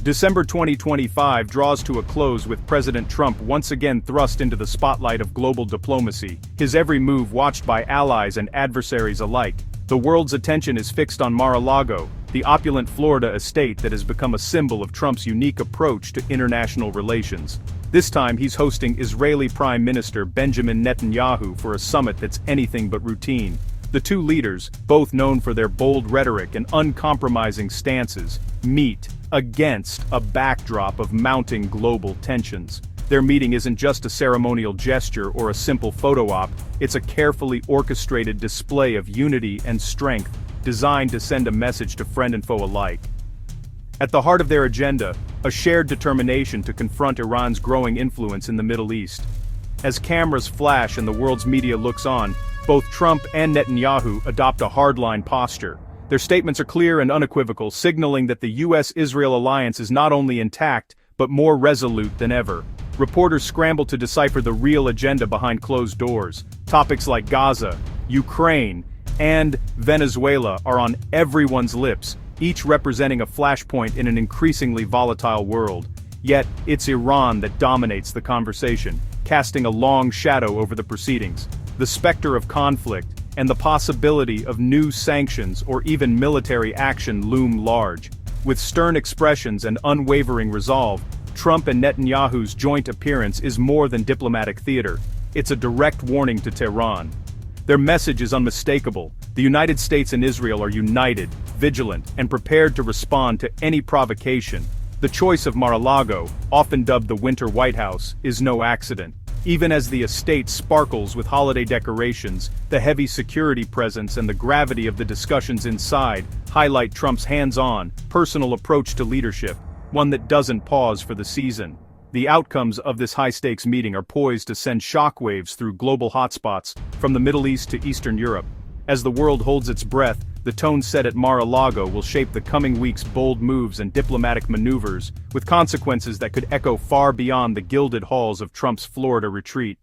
December 2025 draws to a close with President Trump once again thrust into the spotlight of global diplomacy, his every move watched by allies and adversaries alike. The world's attention is fixed on Mar-a-Lago, the opulent Florida estate that has become a symbol of Trump's unique approach to international relations. This time he's hosting Israeli Prime Minister Benjamin Netanyahu for a summit that's anything but routine. The two leaders, both known for their bold rhetoric and uncompromising stances, meet against a backdrop of mounting global tensions. Their meeting isn't just a ceremonial gesture or a simple photo op, it's a carefully orchestrated display of unity and strength, designed to send a message to friend and foe alike. At the heart of their agenda, a shared determination to confront Iran's growing influence in the Middle East. As cameras flash and the world's media looks on, both Trump and Netanyahu adopt a hardline posture. Their statements are clear and unequivocal, signaling that the U.S.-Israel alliance is not only intact, but more resolute than ever. Reporters scramble to decipher the real agenda behind closed doors. Topics like Gaza, Ukraine, and Venezuela are on everyone's lips, each representing a flashpoint in an increasingly volatile world. Yet, it's Iran that dominates the conversation, casting a long shadow over the proceedings. The specter of conflict and the possibility of new sanctions or even military action loom large. With stern expressions and unwavering resolve, Trump and Netanyahu's joint appearance is more than diplomatic theater. It's a direct warning to Tehran. Their message is unmistakable. The United States and Israel are united, vigilant, and prepared to respond to any provocation. The choice of Mar-a-Lago, often dubbed the Winter White House, is no accident. Even as the estate sparkles with holiday decorations, the heavy security presence and the gravity of the discussions inside highlight Trump's hands-on, personal approach to leadership, one that doesn't pause for the season. The outcomes of this high-stakes meeting are poised to send shockwaves through global hotspots, from the Middle East to Eastern Europe. As the world holds its breath, the tone set at Mar-a-Lago will shape the coming weeks' bold moves and diplomatic maneuvers, with consequences that could echo far beyond the gilded halls of Trump's Florida retreat.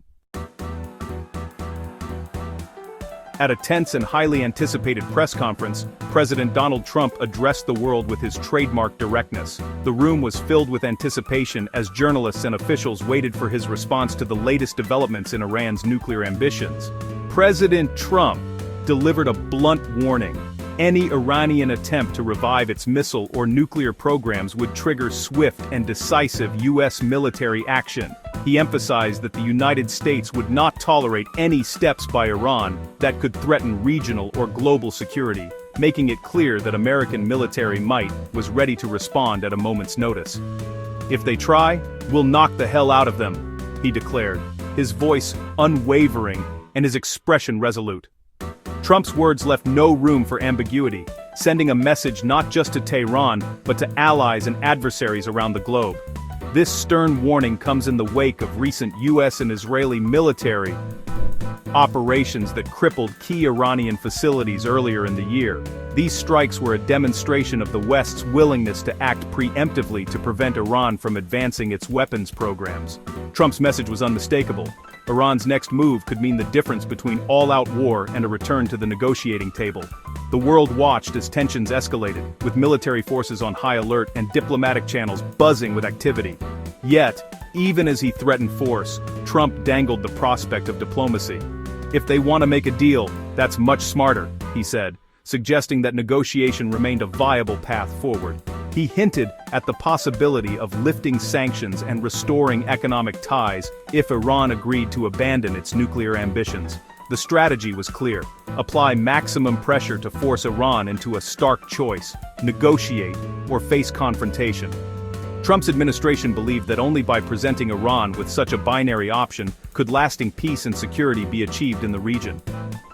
At a tense and highly anticipated press conference, President Donald Trump addressed the world with his trademark directness. The room was filled with anticipation as journalists and officials waited for his response to the latest developments in Iran's nuclear ambitions. President Trump delivered a blunt warning. Any Iranian attempt to revive its missile or nuclear programs would trigger swift and decisive U.S. military action. He emphasized that the United States would not tolerate any steps by Iran that could threaten regional or global security, making it clear that American military might was ready to respond at a moment's notice. "If they try, we'll knock the hell out of them," he declared, his voice unwavering and his expression resolute. Trump's words left no room for ambiguity, sending a message not just to Tehran, but to allies and adversaries around the globe. This stern warning comes in the wake of recent U.S. and Israeli military operations that crippled key Iranian facilities earlier in the year. These strikes were a demonstration of the West's willingness to act preemptively to prevent Iran from advancing its weapons programs. Trump's message was unmistakable. Iran's next move could mean the difference between all-out war and a return to the negotiating table. The world watched as tensions escalated, with military forces on high alert and diplomatic channels buzzing with activity. Yet, even as he threatened force, Trump dangled the prospect of diplomacy. "If they want to make a deal, that's much smarter," he said, suggesting that negotiation remained a viable path forward. He hinted at the possibility of lifting sanctions and restoring economic ties if Iran agreed to abandon its nuclear ambitions. The strategy was clear: apply maximum pressure to force Iran into a stark choice: negotiate or face confrontation. Trump's administration believed that only by presenting Iran with such a binary option could lasting peace and security be achieved in the region.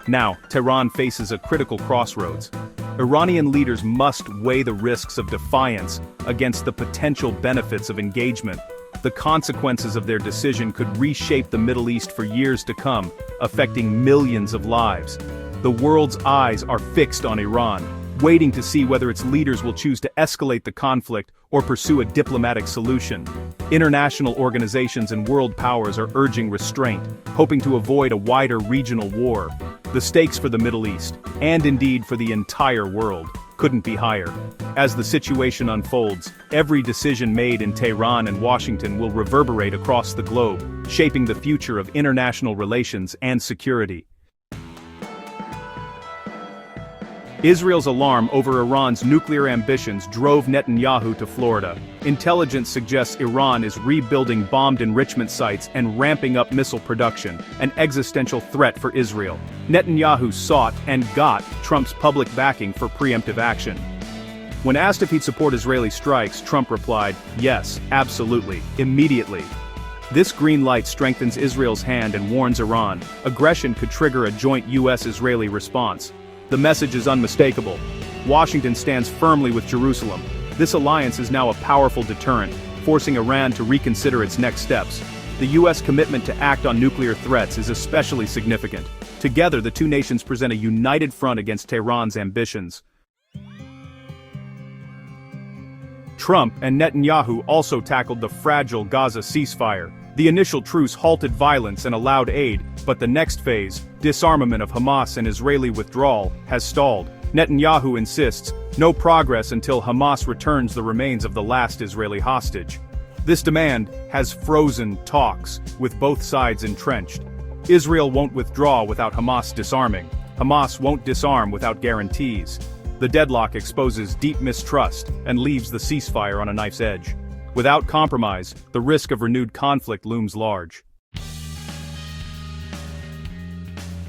Now, Tehran faces a critical crossroads. Iranian leaders must weigh the risks of defiance against the potential benefits of engagement. The consequences of their decision could reshape the Middle East for years to come, affecting millions of lives. The world's eyes are fixed on Iran, waiting to see whether its leaders will choose to escalate the conflict or pursue a diplomatic solution. International organizations and world powers are urging restraint, hoping to avoid a wider regional war. The stakes for the Middle East, and indeed for the entire world, couldn't be higher. As the situation unfolds, every decision made in Tehran and Washington will reverberate across the globe, shaping the future of international relations and security. Israel's alarm over Iran's nuclear ambitions drove Netanyahu to Florida. Intelligence suggests Iran is rebuilding bombed enrichment sites and ramping up missile production, an existential threat for Israel. Netanyahu sought and got Trump's public backing for preemptive action. When asked if he'd support Israeli strikes, Trump replied, "Yes, absolutely, immediately." This green light strengthens Israel's hand and warns Iran, aggression could trigger a joint U.S.-Israeli response. The message is unmistakable. Washington stands firmly with Jerusalem. This alliance is now a powerful deterrent, forcing Iran to reconsider its next steps. The U.S. commitment to act on nuclear threats is especially significant. Together, the two nations present a united front against Tehran's ambitions. Trump and Netanyahu also tackled the fragile Gaza ceasefire. The initial truce halted violence and allowed aid, but the next phase, disarmament of Hamas and Israeli withdrawal, has stalled. Netanyahu insists, no progress until Hamas returns the remains of the last Israeli hostage. This demand has frozen talks, with both sides entrenched. Israel won't withdraw without Hamas disarming. Hamas won't disarm without guarantees. The deadlock exposes deep mistrust and leaves the ceasefire on a knife's edge. Without compromise, the risk of renewed conflict looms large.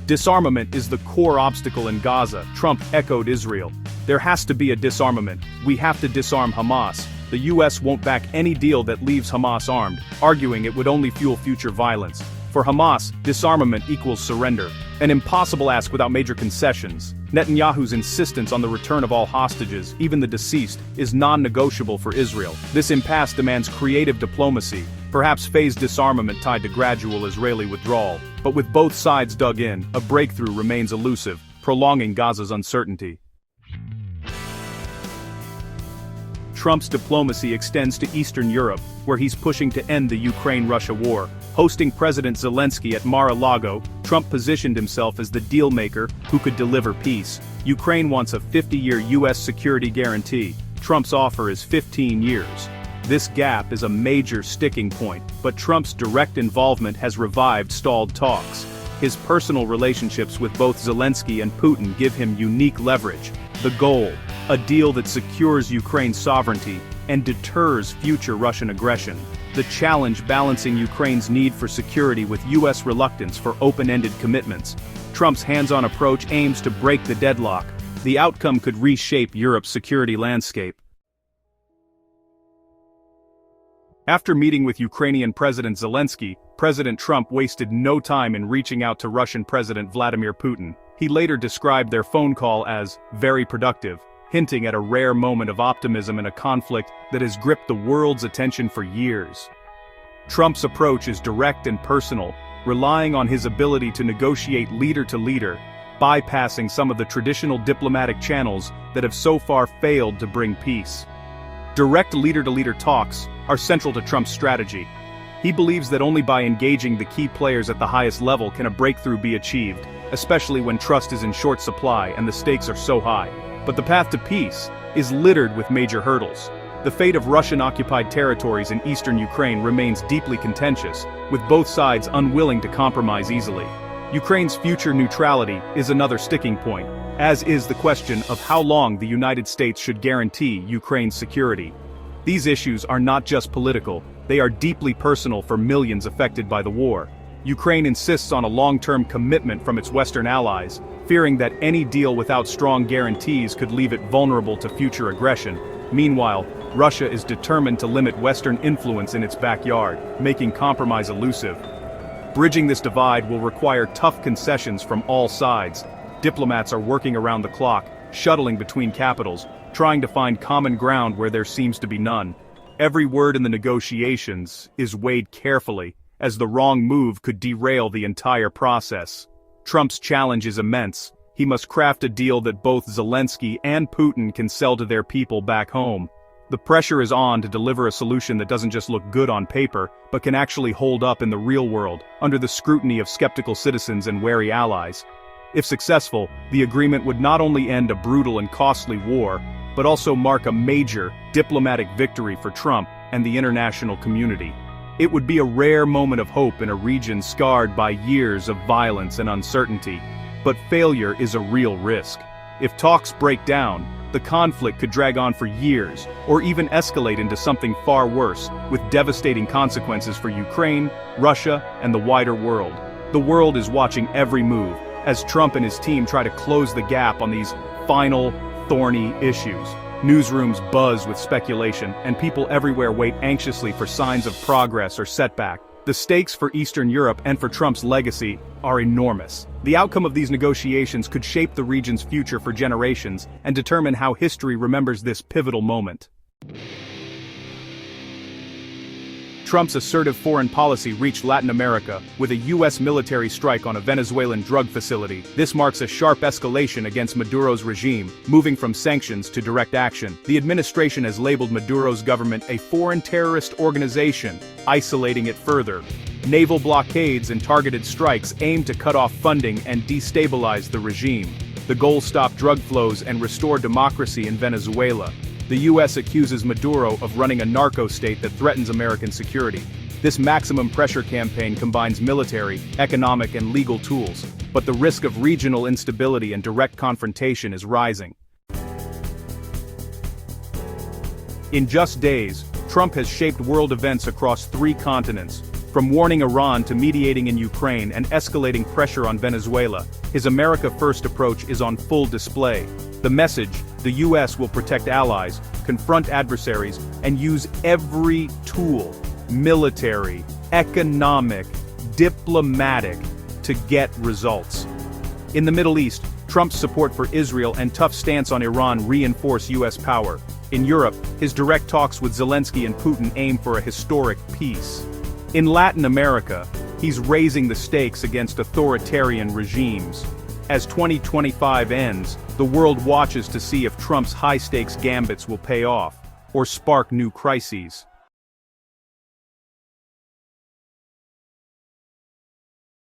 Disarmament is the core obstacle in Gaza, Trump echoed Israel. There has to be a disarmament. We have to disarm Hamas. The U.S. won't back any deal that leaves Hamas armed, arguing it would only fuel future violence. For Hamas, disarmament equals surrender, an impossible ask without major concessions. Netanyahu's insistence on the return of all hostages, even the deceased, is non-negotiable for Israel. This impasse demands creative diplomacy, perhaps phased disarmament tied to gradual Israeli withdrawal. But with both sides dug in, a breakthrough remains elusive, prolonging Gaza's uncertainty. Trump's diplomacy extends to Eastern Europe, where he's pushing to end the Ukraine-Russia war. Hosting President Zelensky at Mar-a-Lago, Trump positioned himself as the deal-maker who could deliver peace. Ukraine wants a 50-year U.S. security guarantee. Trump's offer is 15 years. This gap is a major sticking point, but Trump's direct involvement has revived stalled talks. His personal relationships with both Zelensky and Putin give him unique leverage. The goal, a deal that secures Ukraine's sovereignty and deters future Russian aggression. The challenge balancing Ukraine's need for security with U.S. reluctance for open-ended commitments. Trump's hands-on approach aims to break the deadlock. The outcome could reshape Europe's security landscape. After meeting with Ukrainian President Zelensky, President Trump wasted no time in reaching out to Russian President Vladimir Putin. He later described their phone call as very productive, hinting at a rare moment of optimism in a conflict that has gripped the world's attention for years. Trump's approach is direct and personal, relying on his ability to negotiate leader to leader, bypassing some of the traditional diplomatic channels that have so far failed to bring peace. Direct leader-to-leader talks are central to Trump's strategy. He believes that only by engaging the key players at the highest level can a breakthrough be achieved, especially when trust is in short supply and the stakes are so high. But the path to peace is littered with major hurdles. The fate of Russian-occupied territories in eastern Ukraine remains deeply contentious, with both sides unwilling to compromise easily. Ukraine's future neutrality is another sticking point, as is the question of how long the United States should guarantee Ukraine's security. These issues are not just political, they are deeply personal for millions affected by the war. Ukraine insists on a long-term commitment from its Western allies, fearing that any deal without strong guarantees could leave it vulnerable to future aggression. Meanwhile, Russia is determined to limit Western influence in its backyard, making compromise elusive. Bridging this divide will require tough concessions from all sides. Diplomats are working around the clock, shuttling between capitals, trying to find common ground where there seems to be none. Every word in the negotiations is weighed carefully, as the wrong move could derail the entire process. Trump's challenge is immense. He must craft a deal that both Zelensky and Putin can sell to their people back home. The pressure is on to deliver a solution that doesn't just look good on paper, but can actually hold up in the real world, under the scrutiny of skeptical citizens and wary allies. If successful, the agreement would not only end a brutal and costly war, but also mark a major diplomatic victory for Trump and the international community. It would be a rare moment of hope in a region scarred by years of violence and uncertainty. But failure is a real risk. If talks break down, the conflict could drag on for years, or even escalate into something far worse, with devastating consequences for Ukraine, Russia, and the wider world. The world is watching every move, as Trump and his team try to close the gap on these final, thorny issues. Newsrooms buzz with speculation, and people everywhere wait anxiously for signs of progress or setback. The stakes for Eastern Europe and for Trump's legacy are enormous. The outcome of these negotiations could shape the region's future for generations and determine how history remembers this pivotal moment. Trump's assertive foreign policy reached Latin America with a U.S. military strike on a Venezuelan drug facility. This marks a sharp escalation against Maduro's regime, moving from sanctions to direct action. The administration has labeled Maduro's government a foreign terrorist organization, isolating it further. Naval blockades and targeted strikes aim to cut off funding and destabilize the regime. The goal: stop drug flows and restore democracy in Venezuela. The U.S. accuses Maduro of running a narco-state that threatens American security. This maximum pressure campaign combines military, economic, and legal tools, but the risk of regional instability and direct confrontation is rising. In just days, Trump has shaped world events across 3 continents. From warning Iran to mediating in Ukraine and escalating pressure on Venezuela, his America First approach is on full display. The message: the U.S. will protect allies, confront adversaries, and use every tool, military, economic, diplomatic, to get results. In the Middle East, Trump's support for Israel and tough stance on Iran reinforce U.S. power. In Europe, his direct talks with Zelensky and Putin aim for a historic peace. In Latin America, he's raising the stakes against authoritarian regimes. As 2025 ends, the world watches to see if Trump's high-stakes gambits will pay off, or spark new crises.